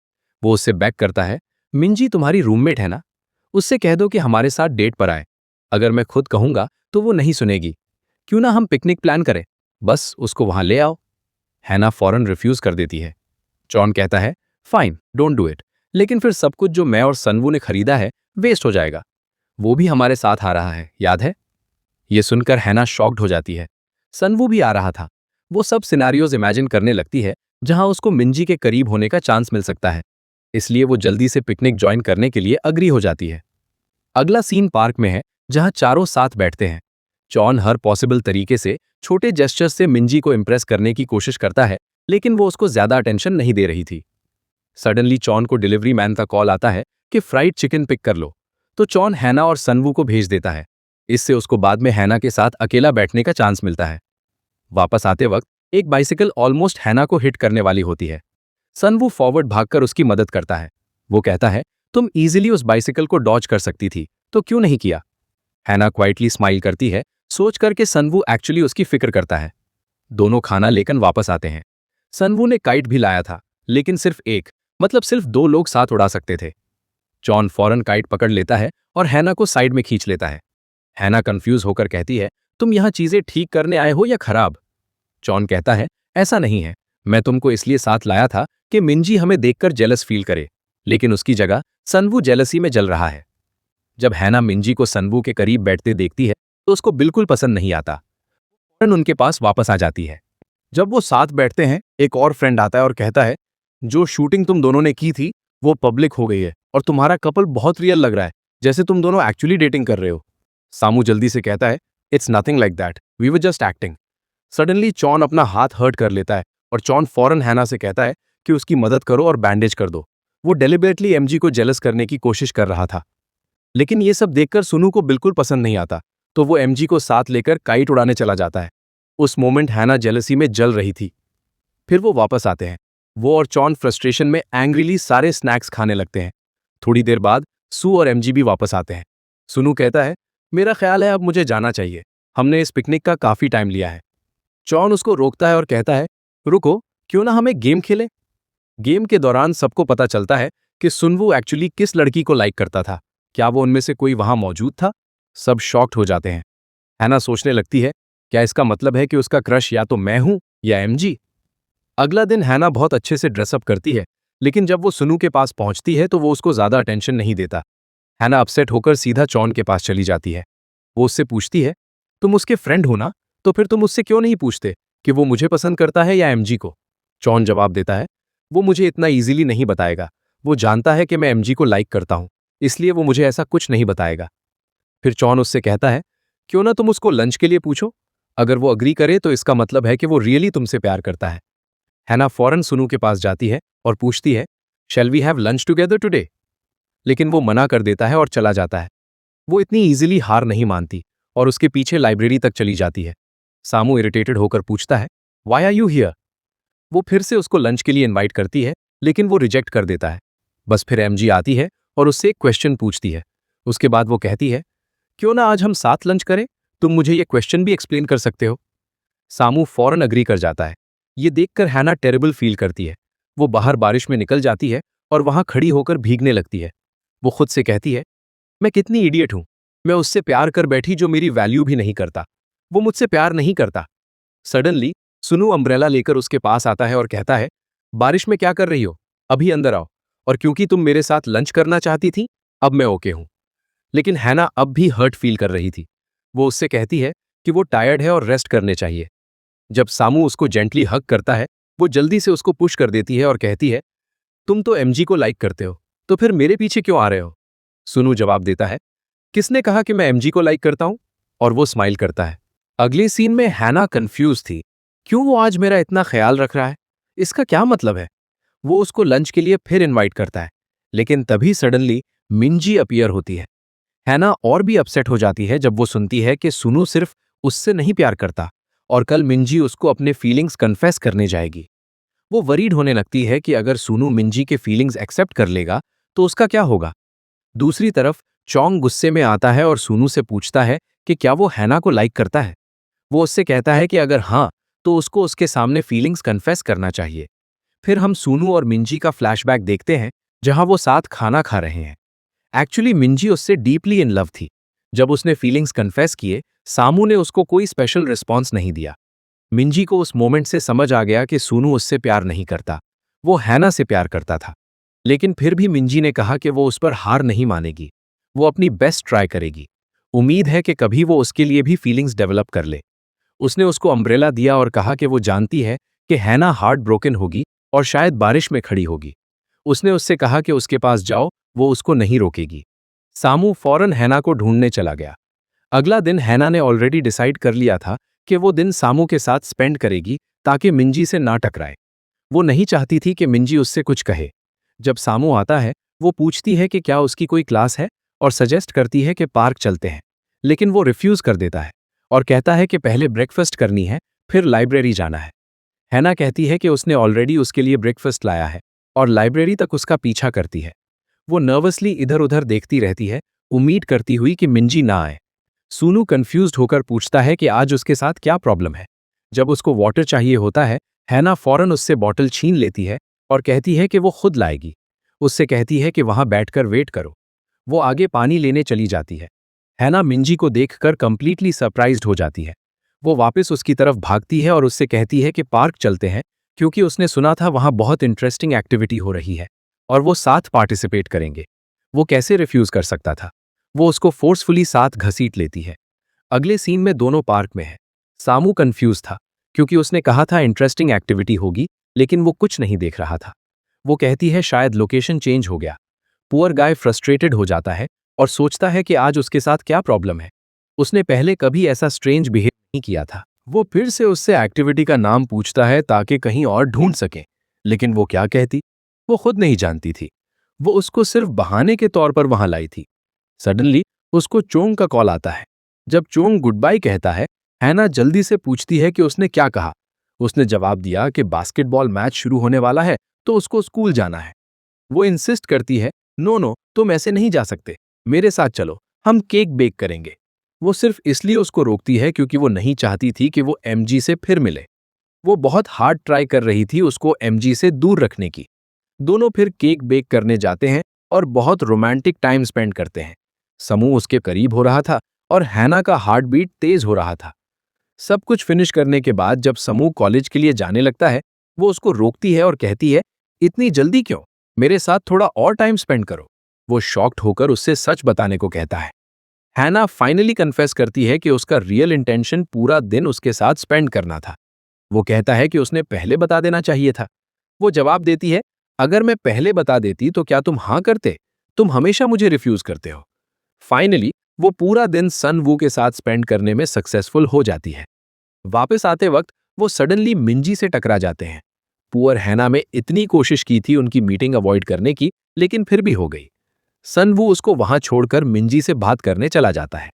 वो उससे बैक करता है, मिंजी तुम्हारी रूममेट है ना, उससे कह दो कि हमारे साथ डेट पर आए। अगर मैं खुद कहूंगा तो वो नहीं सुनेगी। क्यों ना हम पिकनिक प्लान करें, बस उसको वहां ले आओ। हैना फौरन रिफ्यूज कर देती है। जॉन कहता है, फाइन डोंट डू इट, लेकिन फिर सब कुछ जो मैं और सनवू ने खरीदा है वेस्ट हो जाएगा। वो भी हमारे साथ आ रहा है, याद है? ये सुनकर हैना शॉक्ड हो जाती है। सनवू भी आ रहा था। वो सब सिनेरियोज इमेजिन करने लगती है जहां उसको मिंजी के करीब होने का चांस मिल सकता है। इसलिए वो जल्दी से पिकनिक ज्वाइन करने के लिए अग्री हो जाती है। अगला सीन पार्क में है जहां चारों साथ बैठते हैं। जॉन हर पॉसिबल तरीके से छोटे जेस्चर्स से मिंजी को इम्प्रेस करने की कोशिश करता है, लेकिन वो उसको ज्यादा अटेंशन नहीं दे रही थी। सडनली चॉन को डिलीवरी मैन का कॉल आता है कि फ्राइड चिकन पिक कर लो, तो चॉन हैना और सनवू को भेज देता है। इससे उसको बाद में हैना के साथ अकेला बैठने का चांस मिलता है। वापस आते वक्त एक बाइसिकल ऑलमोस्ट हैना को हिट करने वाली होती है। सनवू फॉरवर्ड भागकर उसकी मदद करता है। वो कहता है, तुम इजीली उस बाइसिकल को डॉज कर सकती थी, तो क्यों नहीं किया? हैना क्वाइटली स्माइल करती है, सोच करके सनवू एक्चुअली उसकी फिक्र करता है। दोनों खाना लेकर वापस आते हैं। सनवू ने काइट भी लाया था, लेकिन सिर्फ एक, मतलब सिर्फ 2 लोग साथ उड़ा सकते थे। जॉन फौरन काइट पकड़ लेता है और हैना को साइड में खींच लेता है। हैना कंफ्यूज होकर कहती है, तुम यहां चीजें ठीक करने आए हो या खराब? जॉन कहता है, ऐसा नहीं है, मैं तुमको इसलिए साथ लाया था कि मिंजी हमें देखकर जेलस फील करे, लेकिन उसकी जगह सनवू जेलसी में जल रहा है। जब हैना मिंजी को सनवू के करीब बैठते देखती है तो उसको बिल्कुल पसंद नहीं आता। फौरन उनके पास वापस आ जाती है। जब वो साथ बैठते हैं, एक और फ्रेंड आता है और कहता है, जो शूटिंग तुम दोनों ने की थी वो पब्लिक हो गई है और तुम्हारा कपल बहुत रियल लग रहा है, जैसे तुम दोनों एक्चुअली डेटिंग कर रहे हो। सामू जल्दी से कहता है, it's nothing like that, we were just acting. Suddenly Chon अपना हाथ हर्ट कर लेता है और चॉन फौरन हैना से कहता है कि उसकी मदद करो और बैंडेज कर दो। वो डेलिबरेटली एमजी को जेलस करने की कोशिश कर रहा था, लेकिन ये सब देखकर सुनू को बिल्कुल पसंद नहीं आता, तो वो एमजी को साथ लेकर काइट उड़ाने चला जाता है। उस मोमेंट हैना जेलसी में जल रही थी। फिर वो वापस आते हैं। वो और चॉन फ्रस्ट्रेशन में एंग्रीली सारे स्नैक्स खाने लगते हैं। थोड़ी देर बाद सू और एमजी भी वापस आते हैं। सुनू कहता है, मेरा ख्याल है अब मुझे जाना चाहिए, हमने इस पिकनिक का काफी टाइम लिया है। जॉन उसको रोकता है और कहता है, रुको, क्यों ना हम एक गेम खेलें? गेम के दौरान सबको पता चलता है कि सुनवू एक्चुअली किस लड़की को लाइक करता था। क्या वो उनमें से कोई वहां मौजूद था? सब शॉक्ड हो जाते हैं। हैना सोचने लगती है, क्या इसका मतलब है कि उसका क्रश या तो मैं हूं या एमजी? अगला दिन हैना बहुत अच्छे से ड्रेसअप करती है, लेकिन जब वो सुनू के पास पहुंचती है तो वो उसको ज्यादा अटेंशन नहीं देता। हैना अपसेट होकर सीधा चॉन के पास चली जाती है। वो उससे पूछती है, तुम उसके फ्रेंड हो ना, तो फिर तुम उससे क्यों नहीं पूछते कि वो मुझे पसंद करता है या एमजी को? चॉन जवाब देता है, वो मुझे इतना इजीली नहीं बताएगा, वो जानता है कि मैं एमजी को लाइक करता हूं, इसलिए वो मुझे ऐसा कुछ नहीं बताएगा। फिर चॉन उससे कहता है, क्यों ना तुम उसको लंच के लिए पूछो, अगर वो अग्री करे तो इसका मतलब है कि वो रियली तुमसे प्यार करता है। हैना फौरन सुनू के पास जाती है और पूछती है, shall we have lunch together today? लेकिन वो मना कर देता है और चला जाता है। वो इतनी इजीली हार नहीं मानती और उसके पीछे लाइब्रेरी तक चली जाती है। सामू इरिटेटेड होकर पूछता है, वाई आर यू हियर? वो फिर से उसको लंच के लिए इनवाइट करती है, लेकिन वो रिजेक्ट कर देता है। बस फिर एमजी आती है और उससे एक क्वेश्चन पूछती है। उसके बाद वो कहती है, क्यों ना आज हम साथ लंच करें, तुम मुझे ये क्वेश्चन भी एक्सप्लेन कर सकते हो। सामू फौरन अग्री कर जाता है। ये देखकर हैना टेरिबल फील करती है। वो बाहर बारिश में निकल जाती है और वहां खड़ी होकर भीगने लगती है। वो खुद से कहती है, मैं कितनी इडियट हूं, मैं उससे प्यार कर बैठी जो मेरी वैल्यू भी नहीं करता, वो मुझसे प्यार नहीं करता। सडनली सुनू अम्ब्रेला लेकर उसके पास आता है और कहता है, बारिश में क्या कर रही हो, अभी अंदर आओ, और क्योंकि तुम मेरे साथ लंच करना चाहती थी, अब मैं ओके हूं। लेकिन हैना अब भी हर्ट फील कर रही थी। वो उससे कहती है कि वो टायर्ड है और रेस्ट करने चाहिए। जब सामू उसको जेंटली हग करता है, वो जल्दी से उसको पुश कर देती है और कहती है, तुम तो एमजी को लाइक करते हो, तो फिर मेरे पीछे क्यों आ रहे हो? सुनू जवाब देता है, किसने कहा कि मैं एमजी को लाइक करता हूं? और वो स्माइल करता है। अगले सीन में हैना कंफ्यूज थी, क्यों वो आज मेरा इतना ख्याल रख रहा है, इसका क्या मतलब है? वो उसको लंच के लिए फिर इनवाइट करता है, लेकिन तभी सडनली मिंजी अपीयर होती है। हैना और भी अपसेट हो जाती है जब वो सुनती है कि सुनू सिर्फ उससे नहीं प्यार करता और कल मिंजी उसको अपने फीलिंग्स कन्फेस करने जाएगी। वो वरीड होने लगती है कि अगर सूनू मिंजी के फीलिंग्स एक्सेप्ट कर लेगा तो उसका क्या होगा। दूसरी तरफ चोंग गुस्से में आता है और सूनू से पूछता है कि क्या वो हैना को लाइक करता है। वो उससे कहता है कि अगर हाँ, तो उसको उसके सामने फीलिंग्स कन्फेस करना चाहिए। फिर हम सूनू और मिंजी का फ्लैशबैक देखते हैं, जहां वो साथ खाना खा रहे हैं। एक्चुअली मिंजी उससे डीपली इन लव थी। जब उसने फीलिंग्स कन्फेस किए, सामू ने उसको कोई स्पेशल रिस्पॉन्स नहीं दिया। मिंजी को उस मोमेंट से समझ आ गया कि सूनू उससे प्यार नहीं करता, वो हैना से प्यार करता था। लेकिन फिर भी मिंजी ने कहा कि वो उस पर हार नहीं मानेगी, वो अपनी बेस्ट ट्राई करेगी। उम्मीद है कि कभी वो उसके लिए भी फीलिंग्स डेवलप कर ले। उसने उसको अम्ब्रेला दिया और कहा कि वो जानती है कि हैना हार्ट ब्रोकन होगी और शायद बारिश में खड़ी होगी। उसने उससे कहा कि उसके पास जाओ, वो उसको नहीं रोकेगी। सामू फौरन हैना को ढूंढने चला गया। अगला दिन हैना ने ऑलरेडी डिसाइड कर लिया था कि वो दिन सामू के साथ स्पेंड करेगी ताकि मिंजी से ना टकराए। वो नहीं चाहती थी कि मिंजी उससे कुछ कहे। जब सामू आता है, वो पूछती है कि क्या उसकी कोई क्लास है और सजेस्ट करती है कि पार्क चलते हैं, लेकिन वो रिफ्यूज कर देता है और कहता है कि पहले ब्रेकफास्ट करनी है, फिर लाइब्रेरी जाना है। हैना कहती है कि उसने ऑलरेडी उसके लिए ब्रेकफास्ट लाया है और लाइब्रेरी तक उसका पीछा करती है। वो नर्वसली इधर उधर देखती रहती है, उम्मीद करती हुई कि मिंजी ना आए। सूनू कंफ्यूज्ड होकर पूछता है कि आज उसके साथ क्या प्रॉब्लम है। जब उसको वाटर चाहिए होता है, हैना फौरन उससे बॉटल छीन लेती है और कहती है कि वो खुद लाएगी। उससे कहती है कि वहां बैठकर वेट करो। वो आगे पानी लेने चली जाती है। हैना मिंजी को देखकर कंप्लीटली सरप्राइज्ड हो जाती है। वो वापस उसकी तरफ भागती है और उससे कहती है कि पार्क चलते हैं, क्योंकि उसने सुना था वहां बहुत इंटरेस्टिंग एक्टिविटी हो रही है और वो साथ पार्टिसिपेट करेंगे। वो कैसे रिफ्यूज कर सकता था। वो उसको फोर्सफुली साथ घसीट लेती है। अगले सीन में दोनों पार्क में है। सामू कंफ्यूज था, क्योंकि उसने कहा था इंटरेस्टिंग एक्टिविटी होगी, लेकिन वो कुछ नहीं देख रहा था। वो कहती है शायद लोकेशन चेंज हो गया। पुअर गाय फ्रस्ट्रेटेड हो जाता है और सोचता है कि आज उसके साथ क्या प्रॉब्लम है। उसने पहले कभी ऐसा स्ट्रेंज बिहेव नहीं किया था। वो फिर से उससे एक्टिविटी का नाम पूछता है ताकि कहीं और ढूंढ सके, लेकिन वो क्या कहती, वो खुद नहीं जानती थी। वो उसको सिर्फ बहाने के तौर पर वहां लाई थी। सडनली उसको चोंग का कॉल आता है। जब चोंग गुड बाय कहता है, हैना जल्दी से पूछती है कि उसने क्या कहा। उसने जवाब दिया कि बास्केटबॉल मैच शुरू होने वाला है, तो उसको स्कूल जाना है। वो इंसिस्ट करती है, नो नो, तुम ऐसे नहीं जा सकते, मेरे साथ चलो, हम केक बेक करेंगे। वो सिर्फ इसलिए उसको रोकती है क्योंकि वो नहीं चाहती थी कि वो एमजी से फिर मिले। वो बहुत हार्ड ट्राई कर रही थी उसको एमजी से दूर रखने की। दोनों फिर केक बेक करने जाते हैं और बहुत रोमांटिक टाइम स्पेंड करते हैं। समूह उसके करीब हो रहा था और हैना का हार्ट बीट तेज हो रहा था। सब कुछ फिनिश करने के बाद जब समूह कॉलेज के लिए जाने लगता है, वो उसको रोकती है और कहती है, इतनी जल्दी क्यों, मेरे साथ थोड़ा और टाइम स्पेंड करो। वो शॉक्ड होकर उससे सच बताने को कहता है। हैना फाइनली कन्फेस करती है कि उसका रियल इंटेंशन पूरा दिन उसके साथ स्पेंड करना था। वो कहता है कि उसने पहले बता देना चाहिए था। वो जवाब देती है, अगर मैं पहले बता देती तो क्या तुम हाँ करते, तुम हमेशा मुझे रिफ्यूज करते हो। फाइनली वो पूरा दिन सन वू के साथ स्पेंड करने में सक्सेसफुल हो जाती है। वापस आते वक्त वो सडनली मिंजी से टकरा जाते हैं। पुअर हैना में इतनी कोशिश की थी उनकी मीटिंग अवॉइड करने की, लेकिन फिर भी हो गई। सन वू उसको वहां छोड़कर मिंजी से बात करने चला जाता है।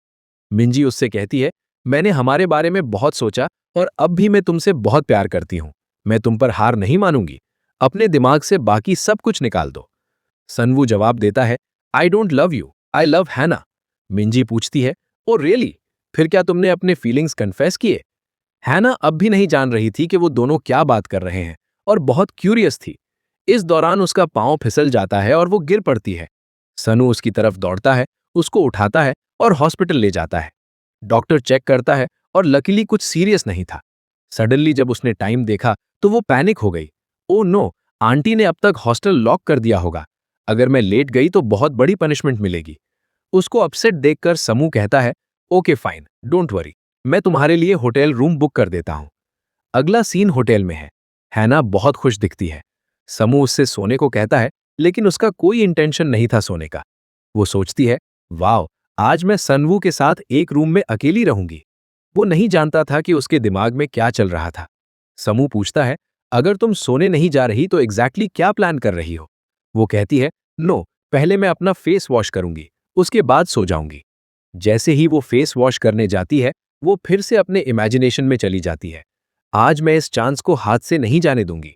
मिंजी उससे कहती है, मैंने हमारे बारे में बहुत सोचा और अब भी मैं तुमसे बहुत प्यार करती हूं। मैं तुम पर हार नहीं मानूंगी। अपने दिमाग से बाकी सब कुछ निकाल दो। सनवू जवाब देता है, I don't love you, I love हैना। मिंजी पूछती है, ओ रियली, फिर क्या तुमने अपने फीलिंग्स कन्फेस किए। हैना अब भी नहीं जान रही थी कि वो दोनों क्या बात कर रहे हैं और बहुत क्यूरियस थी। इस दौरान उसका पांव फिसल जाता है और वो गिर पड़ती है। सनू उसकी तरफ दौड़ता है, उसको उठाता है और हॉस्पिटल ले जाता है। डॉक्टर चेक करता है और लकीली कुछ सीरियस नहीं था। सडनली जब उसने टाइम देखा तो वो पैनिक हो गई। ओ नो, आंटी ने अब तक हॉस्टल लॉक कर दिया होगा। अगर मैं लेट गई तो बहुत बड़ी पनिशमेंट मिलेगी। उसको अपसेट देखकर समू कहता है, ओके फाइन, डोंट वरी, मैं तुम्हारे लिए होटल रूम बुक कर देता हूं। अगला सीन होटल में है। हैना बहुत खुश दिखती है। समू उससे सोने को कहता है, लेकिन उसका कोई इंटेंशन नहीं था सोने का। वो सोचती है, वाओ, आज मैं सनवू के साथ एक रूम में अकेली रहूंगी। वो नहीं जानता था कि उसके दिमाग में क्या चल रहा था। समू पूछता है, अगर तुम सोने नहीं जा रही तो एग्जैक्टली क्या प्लान कर रही हो। वो कहती है, नो, पहले मैं अपना फेस वॉश करूंगी, उसके बाद सो जाऊंगी। जैसे ही वो फेस वॉश करने जाती है, वो फिर से अपने इमेजिनेशन में चली जाती है। आज मैं इस चांस को हाथ से नहीं जाने दूंगी।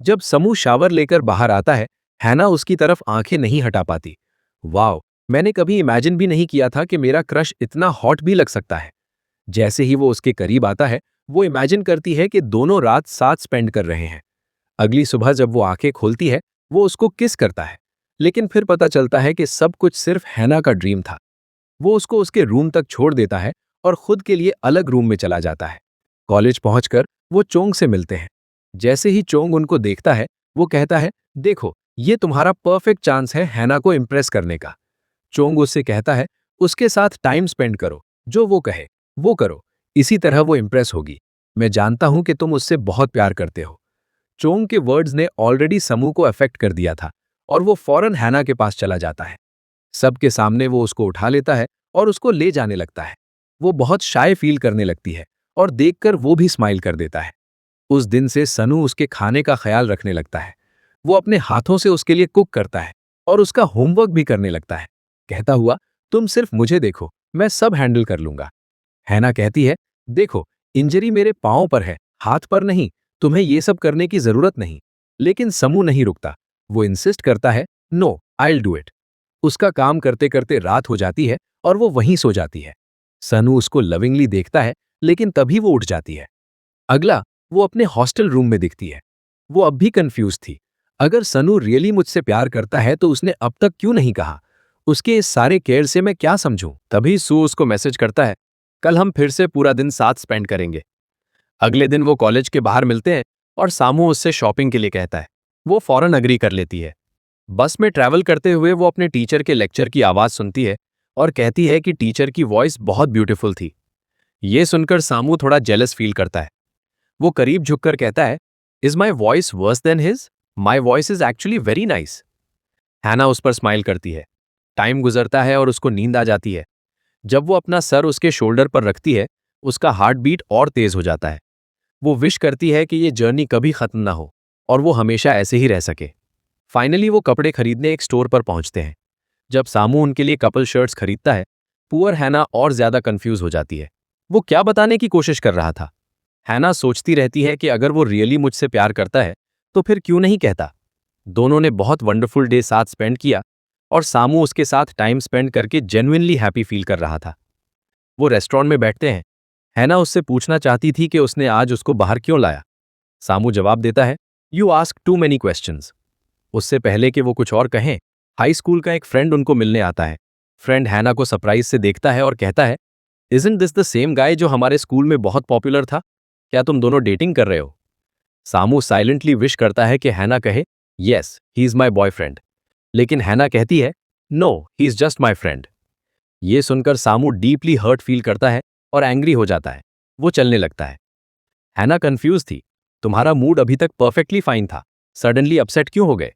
जब समू शावर लेकर बाहर आता है, हैना उसकी तरफ आंखें नहीं हटा पाती। वाओ, मैंने कभी इमेजिन भी नहीं किया था कि मेरा क्रश इतना हॉट भी लग सकता है। जैसे ही वो उसके करीब आता है, वो इमेजिन करती है कि दोनों रात साथ स्पेंड कर रहे हैं। अगली सुबह जब वो आंखें खोलती है, वो उसको किस करता है, लेकिन फिर पता चलता है कि सब कुछ सिर्फ हैना का ड्रीम था। वो उसको उसके रूम तक छोड़ देता है और खुद के लिए अलग रूम में चला जाता है। कॉलेज पहुंचकर वो चोंग से मिलते हैं। जैसे ही चोंग उनको देखता है, वो कहता है, देखो, ये तुम्हारा परफेक्ट चांस है हैना को इम्प्रेस करने का। चोंग उससे कहता है, उसके साथ टाइम स्पेंड करो, जो वो कहे वो करो, इसी तरह वो इम्प्रेस होगी। मैं जानता हूं कि तुम उससे बहुत प्यार करते हो। चोंग के वर्ड्स ने ऑलरेडी समू को अफेक्ट कर दिया था और वो फौरन हैना के पास चला जाता है। सबके सामने वो उसको उठा लेता है और उसको ले जाने लगता है। वो बहुत शाय फील करने लगती है और देखकर वो भी स्माइल कर देता है। उस दिन से सनू उसके खाने का ख्याल रखने लगता है। वो अपने हाथों से उसके लिए कुक करता है और उसका होमवर्क भी करने लगता है, कहता हुआ, तुम सिर्फ मुझे देखो, मैं सब हैंडल कर लूंगा। हैना कहती है, देखो, इंजरी मेरे पांव पर है, हाथ पर नहीं, तुम्हें ये सब करने की जरूरत नहीं। लेकिन समू नहीं रुकता। वो इंसिस्ट करता है, no, I will do it. उसका काम करते करते रात हो जाती है और वो वहीं सो जाती है। सनू उसको लविंगली देखता है, लेकिन तभी वो उठ जाती है। अगला, वो अपने हॉस्टल रूम में दिखती है। वो अब भी कंफ्यूज थी। अगर सनू रियली मुझसे प्यार करता है तो उसने अब तक क्यों नहीं कहा? उसके इस सारे केयर से मैं क्या समझूं? तभी सू उसको मैसेज करता है, कल हम फिर से पूरा दिन साथ स्पेंड करेंगे। अगले दिन वो कॉलेज के बाहर मिलते हैं और सामू उससे शॉपिंग के लिए कहता है। वो फौरन अग्री कर लेती है। बस में ट्रैवल करते हुए वो अपने टीचर के लेक्चर की आवाज सुनती है और कहती है कि टीचर की वॉइस बहुत ब्यूटीफुल थी। ये सुनकर सामू थोड़ा जेलस फील करता है। वो करीब झुककर कहता है, is my voice worse than his? My voice is actually very nice. हैना उस पर स्माइल करती है। टाइम गुजरता है और उसको नींद आ जाती है। जब वो अपना सर उसके शोल्डर पर रखती है, उसका हार्ट बीट और तेज हो जाता है। वो विश करती है कि ये जर्नी कभी खत्म ना हो और वो हमेशा ऐसे ही रह सके। फाइनली वो कपड़े खरीदने एक स्टोर पर पहुंचते हैं। जब सामू उनके लिए कपल शर्ट्स खरीदता है, पुअर हैना और ज्यादा कंफ्यूज हो जाती है। वो क्या बताने की कोशिश कर रहा था? हैना सोचती रहती है कि अगर वो रियली मुझसे प्यार करता है तो फिर क्यों नहीं कहता। दोनों ने बहुत वंडरफुल डे साथ स्पेंड किया और सामू उसके साथ टाइम स्पेंड करके जेन्युइनली हैप्पी फील कर रहा था। वो रेस्टोरेंट में बैठते हैं। हैना उससे पूछना चाहती थी कि उसने आज उसको बाहर क्यों लाया। सामू जवाब देता है, you ask too many questions. उससे पहले कि वो कुछ और कहें, हाई स्कूल का एक फ्रेंड उनको मिलने आता है। फ्रेंड हैना को सरप्राइज से देखता है और कहता है, isn't this the same guy जो हमारे स्कूल में बहुत पॉपुलर था? क्या तुम दोनों डेटिंग कर रहे हो? सामू साइलेंटली विश करता है कि हैना कहे, yes, he is my boyfriend. लेकिन हैना कहती है, no, he is just my friend. ये सुनकर सामू डीपली हर्ट फील करता है और एंग्री हो जाता है। वो चलने लगता है। हैना कंफ्यूज थी। तुम्हारा मूड अभी तक परफेक्टली फाइन था, सडनली अपसेट क्यों हो गए?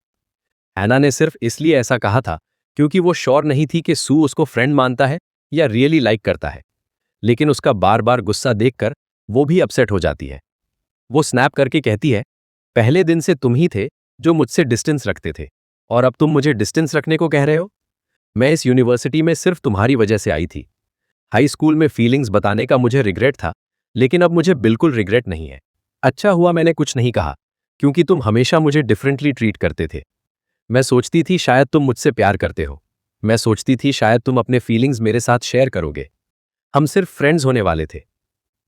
हैना ने सिर्फ इसलिए ऐसा कहा था क्योंकि वो श्योर नहीं थी कि सू उसको फ्रेंड मानता है या रियली लाइक करता है। लेकिन उसका बार बार गुस्सा देखकर वो भी अपसेट हो जाती है। वो स्नैप करके कहती है, पहले दिन से तुम ही थे जो मुझसे डिस्टेंस रखते थे और अब तुम मुझे डिस्टेंस रखने को कह रहे हो? मैं इस यूनिवर्सिटी में सिर्फ तुम्हारी वजह से आई थी। हाई स्कूल में फीलिंग्स बताने का मुझे रिग्रेट था, लेकिन अब मुझे बिल्कुल रिग्रेट नहीं है। अच्छा हुआ मैंने कुछ नहीं कहा, क्योंकि तुम हमेशा मुझे डिफरेंटली ट्रीट करते थे। मैं सोचती थी शायद तुम मुझसे प्यार करते हो। मैं सोचती थी शायद तुम अपने फीलिंग्स मेरे साथ शेयर करोगे। हम सिर्फ फ्रेंड्स होने वाले थे।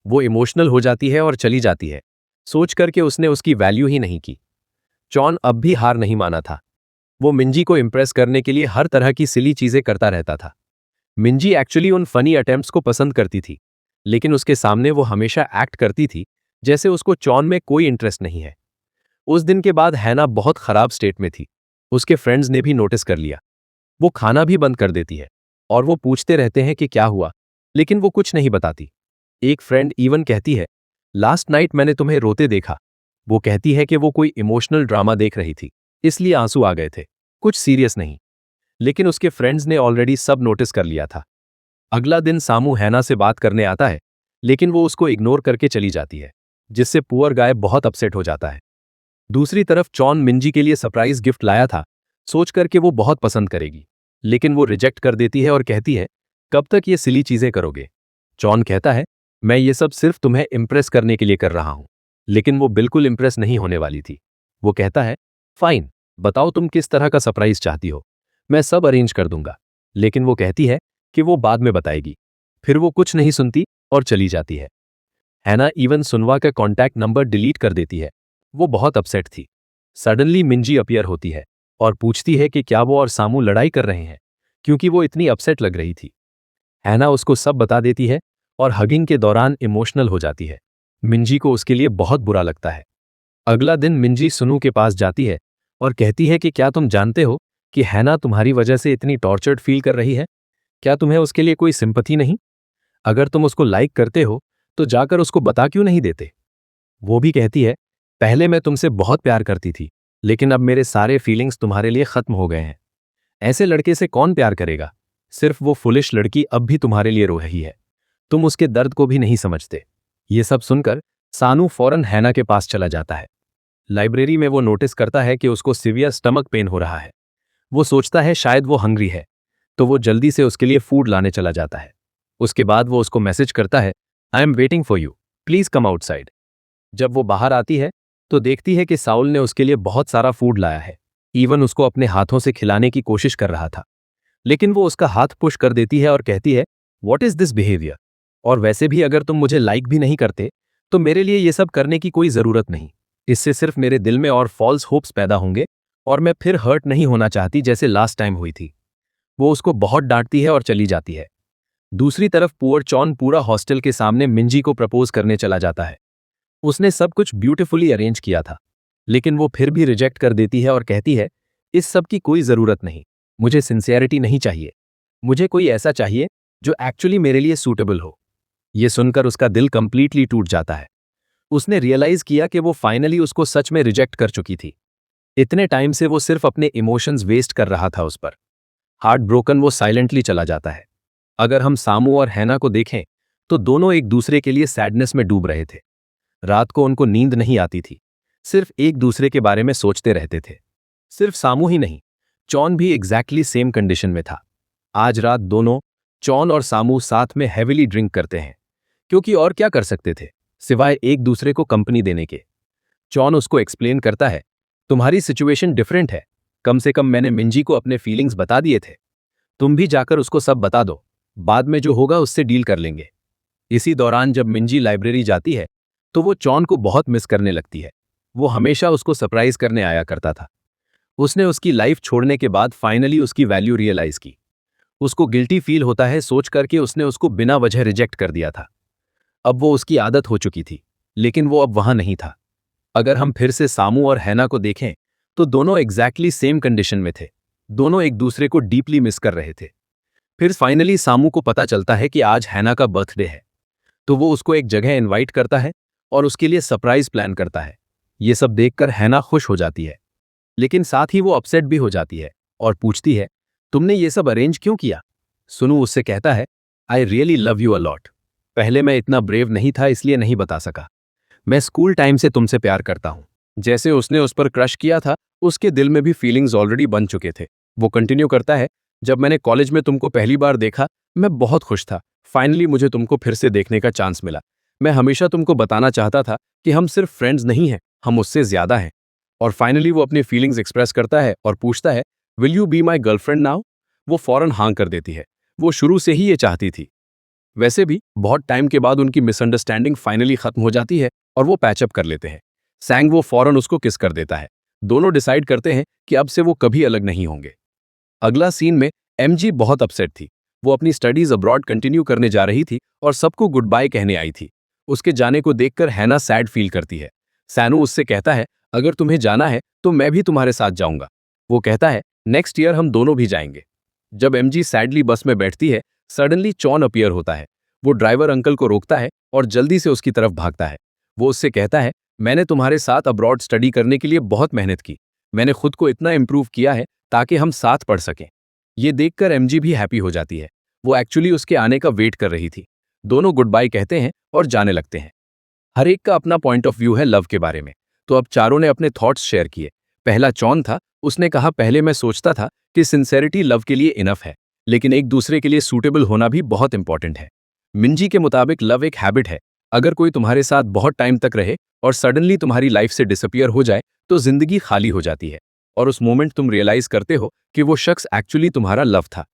वो इमोशनल हो जाती है और चली जाती है, सोच करके उसने उसकी वैल्यू ही नहीं की। जॉन अब भी हार नहीं माना था। वो मिंजी को इम्प्रेस करने के लिए हर तरह की सिली चीजें करता रहता था। मिंजी एक्चुअली उन फनी अटेम्प्ट्स को पसंद करती थी, लेकिन उसके सामने वो हमेशा एक्ट करती थी जैसे उसको चॉन में कोई इंटरेस्ट नहीं है। उस दिन के बाद हैना बहुत खराब स्टेट में थी। उसके फ्रेंड्स ने भी नोटिस कर लिया। वो खाना भी बंद कर देती है और वो पूछते रहते हैं कि क्या हुआ, लेकिन वो कुछ नहीं बताती। एक फ्रेंड इवन कहती है, लास्ट नाइट मैंने तुम्हें रोते देखा। वो कहती है कि वो कोई इमोशनल ड्रामा देख रही थी, इसलिए आंसू आ गए थे, कुछ सीरियस नहीं। लेकिन उसके फ्रेंड्स ने ऑलरेडी सब नोटिस कर लिया था। अगला दिन सामू हैना से बात करने आता है, लेकिन वो उसको इग्नोर करके चली जाती है, जिससे पुअर गाय बहुत अपसेट हो जाता है। दूसरी तरफ चॉन मिंजी के लिए सरप्राइज गिफ्ट लाया था, सोच करके वो बहुत पसंद करेगी, लेकिन वो रिजेक्ट कर देती है और कहती है, कब तक ये सिली चीजें करोगे? चॉन कहता है, मैं ये सब सिर्फ तुम्हें इम्प्रेस करने के लिए कर रहा हूं। लेकिन वो बिल्कुल इम्प्रेस नहीं होने वाली थी। वो कहता है, फाइन, बताओ तुम किस तरह का सरप्राइज चाहती हो, मैं सब अरेंज कर दूंगा। लेकिन वो कहती है कि वो बाद में बताएगी। फिर वो कुछ नहीं सुनती और चली जाती है। हैना इवन सुनवा का कॉन्टैक्ट नंबर डिलीट कर देती है। वो बहुत अपसेट थी। सडनली मिंजी अपीयर होती है और पूछती है कि क्या वो और सामू लड़ाई कर रहे हैं, क्योंकि वो इतनी अपसेट लग रही थी। हैना उसको सब बता देती है और हगिंग के दौरान इमोशनल हो जाती है। मिंजी को उसके लिए बहुत बुरा लगता है। अगला दिन मिंजी सुनु के पास जाती है और कहती है कि क्या तुम जानते हो कि हैना तुम्हारी वजह से इतनी टॉर्चर्ड फील कर रही है? क्या तुम्हें उसके लिए कोई सिंपैथी नहीं? अगर तुम उसको लाइक करते हो तो जाकर उसको बता क्यों नहीं देते? वो भी कहती है, पहले मैं तुमसे बहुत प्यार करती थी, लेकिन अब मेरे सारे फीलिंग्स तुम्हारे लिए खत्म हो गए हैं। ऐसे लड़के से कौन प्यार करेगा? सिर्फ वो फुलिश लड़की अब भी तुम्हारे लिए रो रही है। तुम उसके दर्द को भी नहीं समझते। ये सब सुनकर सानू फौरन हैना के पास चला जाता है। लाइब्रेरी में वो नोटिस करता है कि उसको सीवियर स्टमक पेन हो रहा है। वो सोचता है शायद वो हंग्री है, तो वो जल्दी से उसके लिए फूड लाने चला जाता है। उसके बाद वो उसको मैसेज करता है, I am waiting for you, please come outside. जब वो बाहर आती है तो देखती है कि साउल ने उसके लिए बहुत सारा फूड लाया है, इवन उसको अपने हाथों से खिलाने की कोशिश कर रहा था। लेकिन वो उसका हाथ पुश कर देती है और कहती है, व्हाट इज दिस बिहेवियर? और वैसे भी अगर तुम मुझे लाइक भी नहीं करते तो मेरे लिए ये सब करने की कोई जरूरत नहीं। इससे सिर्फ मेरे दिल में और फॉल्स होप्स पैदा होंगे और मैं फिर हर्ट नहीं होना चाहती जैसे लास्ट टाइम हुई थी। वो उसको बहुत डांटती है और चली जाती है। दूसरी तरफ पुअर चॉन पूरा हॉस्टल के सामने मिंजी को प्रपोज करने चला जाता है। उसने सब कुछ ब्यूटीफुली अरेंज किया था, लेकिन वो फिर भी रिजेक्ट कर देती है और कहती है, इस सब की कोई जरूरत नहीं, मुझे सिंसियरिटी नहीं चाहिए, मुझे कोई ऐसा चाहिए जो एक्चुअली मेरे लिए सूटेबल हो। ये सुनकर उसका दिल कंप्लीटली टूट जाता है। उसने रियलाइज किया कि वो फाइनली उसको सच में रिजेक्ट कर चुकी थी। इतने टाइम से वो सिर्फ अपने इमोशंस वेस्ट कर रहा था उस पर। हार्ट ब्रोकन वो साइलेंटली चला जाता है। अगर हम सामू और हैना को देखें तो दोनों एक दूसरे के लिए सैडनेस में डूब रहे थे। रात को उनको नींद नहीं आती थी, सिर्फ एक दूसरे के बारे में सोचते रहते थे। सिर्फ सामू ही नहीं, चॉन भी एग्जैक्टली सेम कंडीशन में था। आज रात दोनों, चॉन और सामू, साथ में हेविली ड्रिंक करते हैं, क्योंकि और क्या कर सकते थे सिवाय एक दूसरे को कंपनी देने के। चॉन उसको एक्सप्लेन करता है, तुम्हारी सिचुएशन डिफरेंट है, कम से कम मैंने मिंजी को अपने फीलिंग्स बता दिए थे। तुम भी जाकर उसको सब बता दो, बाद में जो होगा उससे डील कर लेंगे। इसी दौरान जब मिंजी लाइब्रेरी जाती है तो वो चॉन को बहुत मिस करने लगती है। वो हमेशा उसको सरप्राइज करने आया करता था। उसने उसकी लाइफ छोड़ने के बाद फाइनली उसकी वैल्यू रियलाइज की। उसको गिल्टी फील होता है सोच करके उसने उसको बिना वजह रिजेक्ट कर दिया था। अब वो उसकी आदत हो चुकी थी, लेकिन वो अब वहां नहीं था। अगर हम फिर से सामू और हैना को देखें तो दोनों एग्जैक्टली सेम कंडीशन में थे। दोनों एक दूसरे को डीपली मिस कर रहे थे। फिर फाइनली सामू को पता चलता है कि आज हैना का बर्थडे है, तो वो उसको एक जगह इनवाइट करता है और उसके लिए सरप्राइज प्लान करता है। ये सब देखकर हैना खुश हो जाती है, लेकिन साथ ही वो अपसेट भी हो जाती है और पूछती है, तुमने ये सब अरेंज क्यों किया? सुनु उससे कहता है, I really love you a lot. पहले मैं इतना ब्रेव नहीं था इसलिए नहीं बता सका। मैं स्कूल टाइम से तुमसे प्यार करता हूं। जैसे उसने उस पर क्रश किया था, उसके दिल में भी फीलिंग्स ऑलरेडी बन चुके थे। वो कंटिन्यू करता है, जब मैंने कॉलेज में तुमको पहली बार देखा मैं बहुत खुश था। फाइनली मुझे तुमको फिर से देखने का चांस मिला। मैं हमेशा तुमको बताना चाहता था कि हम सिर्फ फ्रेंड्स नहीं हैं, हम उससे ज्यादा हैं। और फाइनली वो अपनी फीलिंग्स एक्सप्रेस करता है और पूछता है, will you be my girlfriend now? वो फौरन हाँ कर देती है। वो शुरू से ही ये चाहती थी। वैसे भी बहुत टाइम के बाद उनकी मिसअंडरस्टैंडिंग फाइनली खत्म हो जाती है और वो पैचअप कर लेते हैं। सैंग वो फौरन उसको किस कर देता है। दोनों डिसाइड करते हैं कि अब से वो कभी अलग नहीं होंगे। अगला सीन में एमजी बहुत अपसेट थी। वो अपनी स्टडीज अब्रॉड कंटिन्यू करने जा रही थी और सबको गुड बाय कहने आई थी। उसके जाने को देखकर हैना सैड फील करती है। सैनू उससे कहता है, अगर तुम्हें जाना है तो मैं भी तुम्हारे साथ जाऊंगा। वो कहता है, नेक्स्ट ईयर हम दोनों भी जाएंगे। जब एमजी सैडली बस में बैठती है, सडनली चॉन अपीयर होता है। वो ड्राइवर अंकल को रोकता है और जल्दी से उसकी तरफ भागता है। वो उससे कहता है, मैंने तुम्हारे साथ अब्रॉड स्टडी करने के लिए बहुत मेहनत की। मैंने खुद को इतना इंप्रूव किया है ताकि हम साथ पढ़ सकें। ये देखकर एमजी भी हैप्पी हो जाती है। वो एक्चुअली उसके आने का वेट कर रही थी। दोनों गुड बाय कहते हैं और जाने लगते हैं। हर एक का अपना पॉइंट ऑफ व्यू है लव के बारे में, तो अब चारों ने अपने थॉट्स शेयर किए। पहला चॉन था। उसने कहा, पहले मैं सोचता था कि सिंसेरिटी लव के लिए इनफ है, लेकिन एक दूसरे के लिए सूटेबल होना भी बहुत इंपॉर्टेंट है। मिंजी के मुताबिक लव एक हैबिट है। अगर कोई तुम्हारे साथ बहुत टाइम तक रहे और सडनली तुम्हारी लाइफ से डिसअपियर हो जाए तो जिंदगी खाली हो जाती है और उस मोमेंट तुम रियलाइज करते हो कि वो शख्स एक्चुअली तुम्हारा लव था।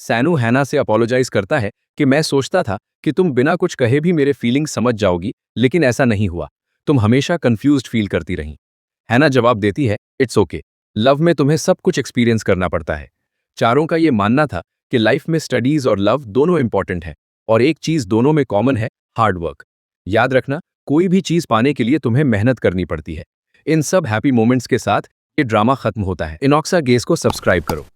सैनू हैना से अपोलोजाइज करता है कि मैं सोचता था कि तुम बिना कुछ कहे भी मेरे फीलिंग समझ जाओगी, लेकिन ऐसा नहीं हुआ। तुम हमेशा कंफ्यूज्ड फील करती रही। हैना जवाब देती है, इट्स ओके, लव में तुम्हें सब कुछ एक्सपीरियंस करना पड़ता है। चारों का ये मानना था कि लाइफ में स्टडीज और लव दोनों इंपॉर्टेंट है, और एक चीज दोनों में कॉमन है, हार्ड वर्क। याद रखना, कोई भी चीज पाने के लिए तुम्हें मेहनत करनी पड़ती है। इन सब हैप्पी मोमेंट्स के साथ ये ड्रामा खत्म होता है। इनॉक्सा गेस को सब्सक्राइब करो।